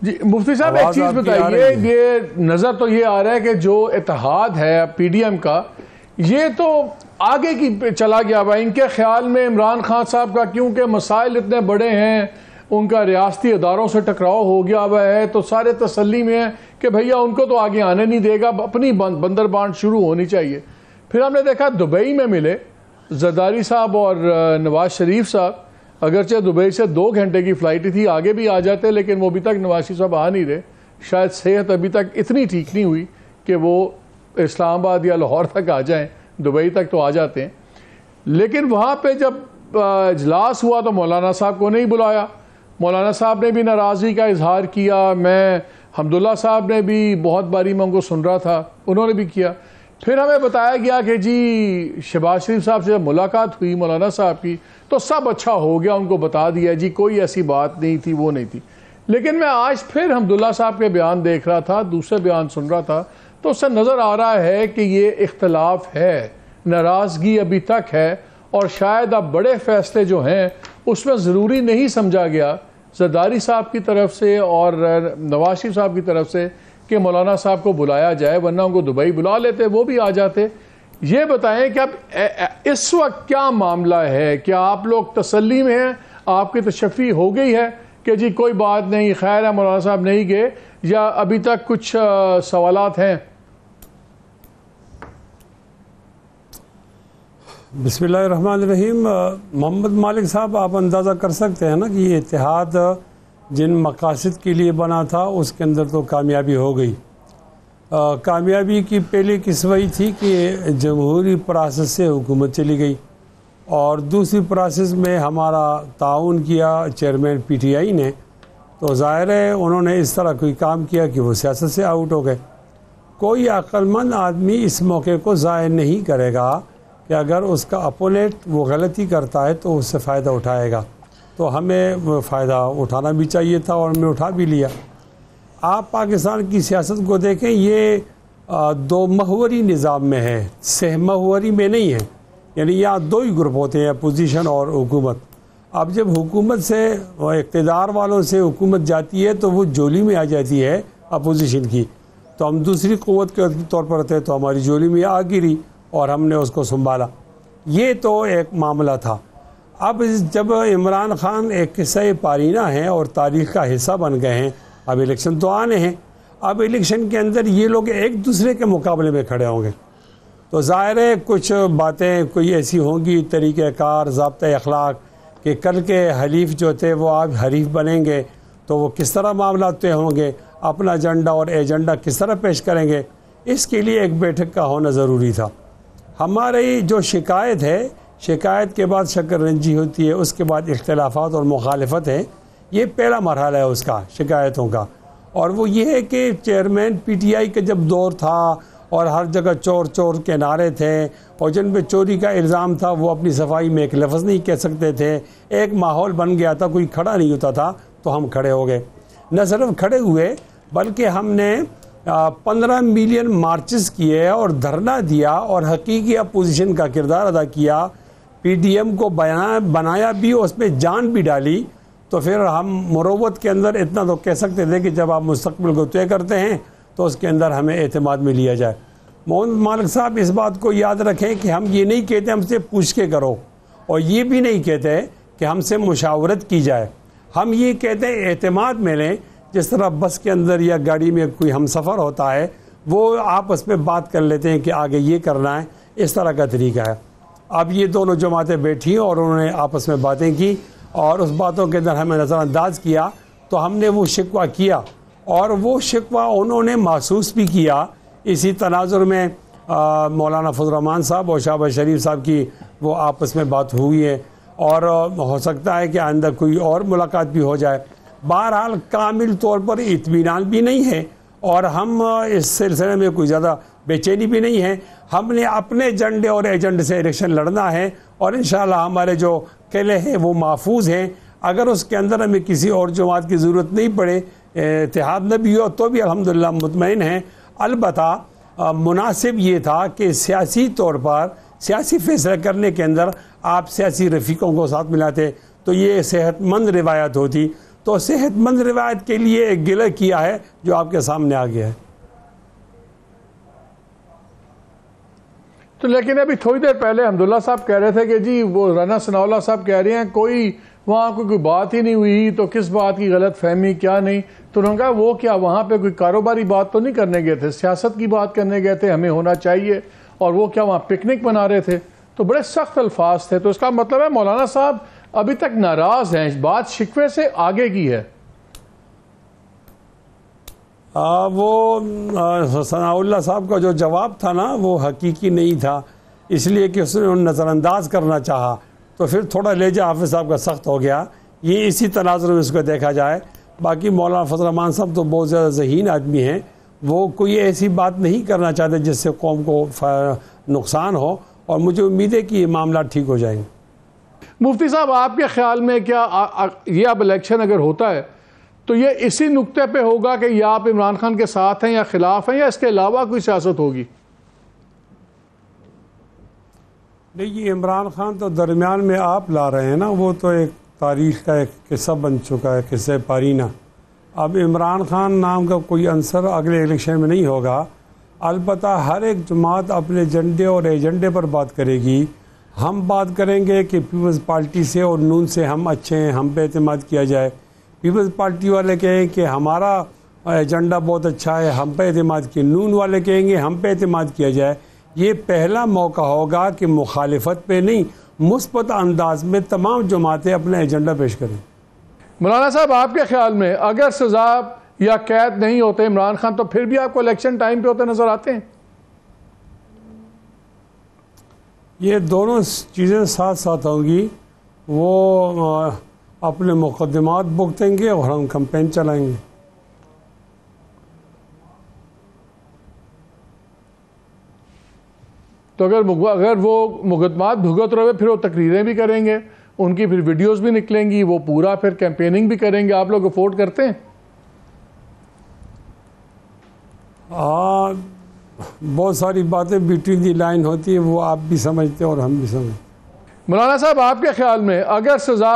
جی مفتی صاحب ایک چیز بتائیے، یہ نظر تو یہ آ رہا ہے کہ جو اتحاد ہے پی ڈی ایم کا یہ تو آگے کی چلا گیا ہوا. ان کے خیال میں عمران خان صاحب کا کیونکہ مسائل اتنے بڑے ہیں، ان کا ریاستی اداروں سے ٹکراؤ ہو گیا ہوا ہے، تو سارے تسلی میں ہیں کہ بھیا ان کو تو آگے آنے نہیں دے گا، اپنی بندر بانٹ شروع ہونی چاہیے. پھر ہم نے دیکھا دبئی میں ملے زرداری صاحب اور نواز شریف صاحب، اگرچہ دبئی سے 2 گھنٹے کی فلائٹ تھی، آگے بھی آ جاتے لیکن وہ ابھی تک نواز شریف صاحب آ نہیں رہے. شاید صحت ابھی تک اتنی ٹھیک نہیں ہوئی کہ وہ اسلام آباد یا لاہور تک آ جائیں، دبئی تک تو آ جاتے ہیں. لیکن وہاں پہ جب اجلاس ہوا تو مولانا صاحب کو نہیں بلایا. مولانا صاحب نے بھی ناراضگی کا اظہار کیا. میں حمداللہ صاحب نے بھی بہت باری میں ان کو سن رہا تھا، انہوں نے بھی کیا. پھر ہمیں بتایا گیا کہ جی شہباز شریف صاحب سے جب ملاقات ہوئی مولانا صاحب کی تو سب اچھا ہو گیا، ان کو بتا دیا جی کوئی ایسی بات نہیں تھی، وہ نہیں تھی. لیکن میں آج پھر حمداللہ صاحب کے بیان دیکھ رہا تھا، دوسرے بیان سن رہا تھا، تو اس سے نظر آ رہا ہے کہ یہ اختلاف ہے، ناراضگی ابھی تک ہے، اور شاید اب بڑے فیصلے جو ہیں اس میں ضروری نہیں سمجھا گیا زرداری صاحب کی طرف سے اور نواز شریف صاحب کی طرف سے کہ مولانا صاحب کو بلایا جائے، ورنہ ان کو دبئی بلا لیتے، وہ بھی آ جاتے. یہ بتائیں کہ اب اس وقت کیا معاملہ ہے؟ کیا آپ لوگ تسلی میں ہیں، آپ کی تشفی ہو گئی ہے کہ جی کوئی بات نہیں، خیر ہے مولانا صاحب نہیں گئے، یا ابھی تک کچھ سوالات ہیں؟ بسم اللہ الرحمن الرحیم. محمد مالک صاحب، آپ اندازہ کر سکتے ہیں نا کہ یہ اتحاد جن مقاصد کے لیے بنا تھا اس کے اندر تو کامیابی ہو گئی. کامیابی کی پہلی قسم وہی تھی کہ جمہوری پروسیس سے حکومت چلی گئی، اور دوسری پروسیس میں ہمارا تعاون کیا چیئرمین پی ٹی آئی نے، تو ظاہر ہے انہوں نے اس طرح کوئی کام کیا کہ وہ سیاست سے آؤٹ ہو گئے. کوئی عقل مند آدمی اس موقع کو ضائع نہیں کرے گا کہ اگر اس کا اپوننٹ وہ غلطی کرتا ہے تو اس سے فائدہ اٹھائے گا. تو ہمیں فائدہ اٹھانا بھی چاہیے تھا اور ہم نے اٹھا بھی لیا. آپ پاکستان کی سیاست کو دیکھیں، یہ 2 محوری نظام میں ہے، سہ محوری میں نہیں ہے. یعنی یہاں 2 ہی گروپ ہوتے ہیں، اپوزیشن اور حکومت. اب جب حکومت سے اقتدار والوں سے حکومت جاتی ہے تو وہ جولی میں آ جاتی ہے اپوزیشن کی، تو ہم دوسری قوت کے طور پر رہتے تو ہماری جولی میں آ گری اور ہم نے اس کو سنبھالا. یہ تو ایک معاملہ تھا. اب جب عمران خان ایک قصہ پارینہ ہیں اور تاریخ کا حصہ بن گئے ہیں، اب الیکشن تو آنے ہیں. اب الیکشن کے اندر یہ لوگ ایک دوسرے کے مقابلے میں کھڑے ہوں گے، تو ظاہر ہے کچھ باتیں کوئی ایسی ہوں گی، طریقہ کار، ضابطۂ اخلاق، کہ کل کے حلیف جو تھے وہ آج حریف بنیں گے تو وہ کس طرح معاملات طے ہوں گے، اپنا ایجنڈا اور ایجنڈا کس طرح پیش کریں گے. اس کے لیے ایک بیٹھک کا ہونا ضروری تھا. ہماری جو شکایت ہے، شکایت کے بعد شکر رنجی ہوتی ہے، اس کے بعد اختلافات اور مخالفت ہے. یہ پہلا مرحلہ ہے اس کا، شکایتوں کا. اور وہ یہ ہے کہ چیئرمین پی ٹی آئی کا جب دور تھا اور ہر جگہ چور چور کے نعرے تھے، اور جن پہ چوری کا الزام تھا وہ اپنی صفائی میں ایک لفظ نہیں کہہ سکتے تھے، ایک ماحول بن گیا تھا، کوئی کھڑا نہیں ہوتا تھا، تو ہم کھڑے ہو گئے. نہ صرف کھڑے ہوئے بلکہ ہم نے 15 ملین مارچز کیے اور دھرنا دیا اور حقیقی اپوزیشن کا کردار ادا کیا. پی ڈی ایم کو بنایا بھی، اس میں جان بھی ڈالی. تو پھر ہم مروت کے اندر اتنا تو کہہ سکتے تھے کہ جب آپ مستقبل کو طے کرتے ہیں تو اس کے اندر ہمیں اعتماد میں لیا جائے. محمد مالک صاحب اس بات کو یاد رکھیں کہ ہم یہ نہیں کہتے ہم سے پوچھ کے کرو، اور یہ بھی نہیں کہتے کہ ہم سے مشاورت کی جائے. ہم یہ کہتے ہیں اعتماد میں لیں. جس طرح بس کے اندر یا گاڑی میں کوئی ہم سفر ہوتا ہے، وہ آپس میں بات کر لیتے ہیں کہ آگے یہ کرنا ہے، اس طرح کا طریقہ ہے. اب یہ دونوں جماعتیں بیٹھی اور انہوں نے آپس میں باتیں کی اور اس باتوں کے اندر ہمیں نظر انداز کیا، تو ہم نے وہ شکوہ کیا اور وہ شکوہ انہوں نے محسوس بھی کیا. اسی تناظر میں مولانا فضل الرحمان صاحب اور شہباز شریف صاحب کی وہ آپس میں بات ہوئی ہے، اور ہو سکتا ہے کہ آئندہ کوئی اور ملاقات بھی ہو جائے. بہرحال کامل طور پر اطمینان بھی نہیں ہے اور ہم اس سلسلے میں کوئی زیادہ بے چینی بھی نہیں ہے. ہم نے اپنے ایجنڈے اور ایجنڈے سے الیکشن لڑنا ہے اور انشاءاللہ ہمارے جو قلعے ہیں وہ محفوظ ہیں. اگر اس کے اندر ہمیں کسی اور جماعت کی ضرورت نہیں پڑے، اتحاد نہ بھی ہو، تو بھی الحمدللہ مطمئن ہیں. البتہ مناسب یہ تھا کہ سیاسی طور پر سیاسی فیصلہ کرنے کے اندر آپ سیاسی رفیقوں کو ساتھ ملاتے تو یہ صحت مند روایت ہوتی. تو صحت مند روایت کے لیے ایک گلہ کیا ہے جو آپ کے سامنے آ گیا ہے. تو لیکن ابھی تھوڑی دیر پہلے حمداللہ صاحب کہہ رہے تھے کہ جی وہ رانا ثناءاللہ صاحب کہہ رہے ہیں کوئی وہاں کوئی بات ہی نہیں ہوئی، تو کس بات کی غلط فہمی کیا نہیں. تو انہوں نے کہا وہ کیا وہاں پہ کوئی کاروباری بات تو نہیں کرنے گئے تھے، سیاست کی بات کرنے گئے تھے، ہمیں ہونا چاہیے، اور وہ کیا وہاں پکنک بنا رہے تھے. تو بڑے سخت الفاظ تھے. تو اس کا مطلب ہے مولانا صاحب ابھی تک ناراض ہیں، بات شکوے سے آگے کی ہے. وہ ثناء اللہ صاحب کا جو جواب تھا نا وہ حقیقی نہیں تھا، اس لیے کہ اس نے نظر انداز کرنا چاہا، تو پھر تھوڑا لہجہ حافظ صاحب کا سخت ہو گیا. یہ اسی تناظر میں اس کو دیکھا جائے. باقی مولانا فضل الرحمان صاحب تو بہت زیادہ ذہین آدمی ہیں، وہ کوئی ایسی بات نہیں کرنا چاہتے جس سے قوم کو نقصان ہو، اور مجھے امید ہے کہ یہ معاملات ٹھیک ہو جائیں گے. مفتی صاحب آپ کے خیال میں کیا یہ اب الیکشن اگر ہوتا ہے تو یہ اسی نقطے پہ ہوگا کہ یا آپ عمران خان کے ساتھ ہیں یا خلاف ہیں، یا اس کے علاوہ کوئی سیاست ہوگی؟ نہیں، یہ عمران خان تو درمیان میں آپ لا رہے ہیں نا، وہ تو ایک تاریخ کا ایک قصہ بن چکا ہے، قصہ پارینہ. اب عمران خان نام کا کوئی عنصر اگلے الیکشن میں نہیں ہوگا. البتہ ہر ایک جماعت اپنے ایجنڈے اور ایجنڈے پر بات کرے گی. ہم بات کریں گے کہ پیپلز پارٹی سے اور نون سے ہم اچھے ہیں، ہم پہ اعتماد کیا جائے. پیپلز پارٹی والے کہیں کہ ہمارا ایجنڈا بہت اچھا ہے، ہم پہ اعتماد کیے. نون والے کہیں گے ہم پہ اعتماد کیا جائے. یہ پہلا موقع ہوگا کہ مخالفت پہ نہیں، مثبت انداز میں تمام جماعتیں اپنا ایجنڈا پیش کریں. مولانا صاحب آپ کے خیال میں اگر سزا یا قید نہیں ہوتے عمران خان تو پھر بھی آپ کو الیکشن ٹائم پہ ہوتے نظر آتے ہیں؟ یہ دونوں چیزیں ساتھ ساتھ ہوں گی. وہ اپنے مقدمات بھگتیں گے اور ہم کمپین چلائیں گے. تو اگر وہ مقدمات بھگت رہے پھر وہ تقریریں بھی کریں گے، ان کی پھر ویڈیوز بھی نکلیں گی، وہ پورا پھر کیمپیننگ بھی کریں گے، آپ لوگ افورڈ کرتے ہیں؟ بہت ساری باتیں بٹوین دی لائن ہوتی ہیں، وہ آپ بھی سمجھتے ہیں اور ہم بھی سمجھتے ہیں. مولانا صاحب آپ کے خیال میں اگر سزا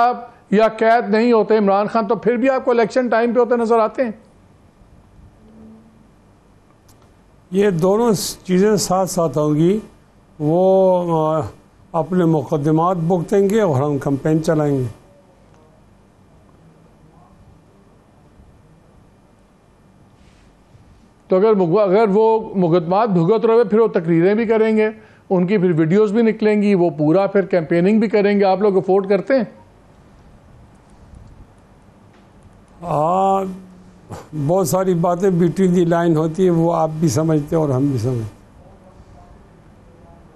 یا قید نہیں ہوتے عمران خان تو پھر بھی آپ کو الیکشن ٹائم پہ ہوتے نظر آتے ہیں؟ یہ دونوں چیزیں ساتھ ساتھ ہوں گی. وہ اپنے مقدمات بھگتیں گے اور ہم کمپین چلائیں گے. تو اگر وہ مقدمات بھگت رہے پھر وہ تقریریں بھی کریں گے، ان کی پھر ویڈیوز بھی نکلیں گی، وہ پورا پھر کیمپیننگ بھی کریں گے، آپ لوگ افورڈ کرتے ہیں؟ بہت ساری باتیں بٹوین دی لائن ہوتی ہیں، وہ آپ بھی سمجھتے ہیں اور ہم بھی سمجھتے ہیں.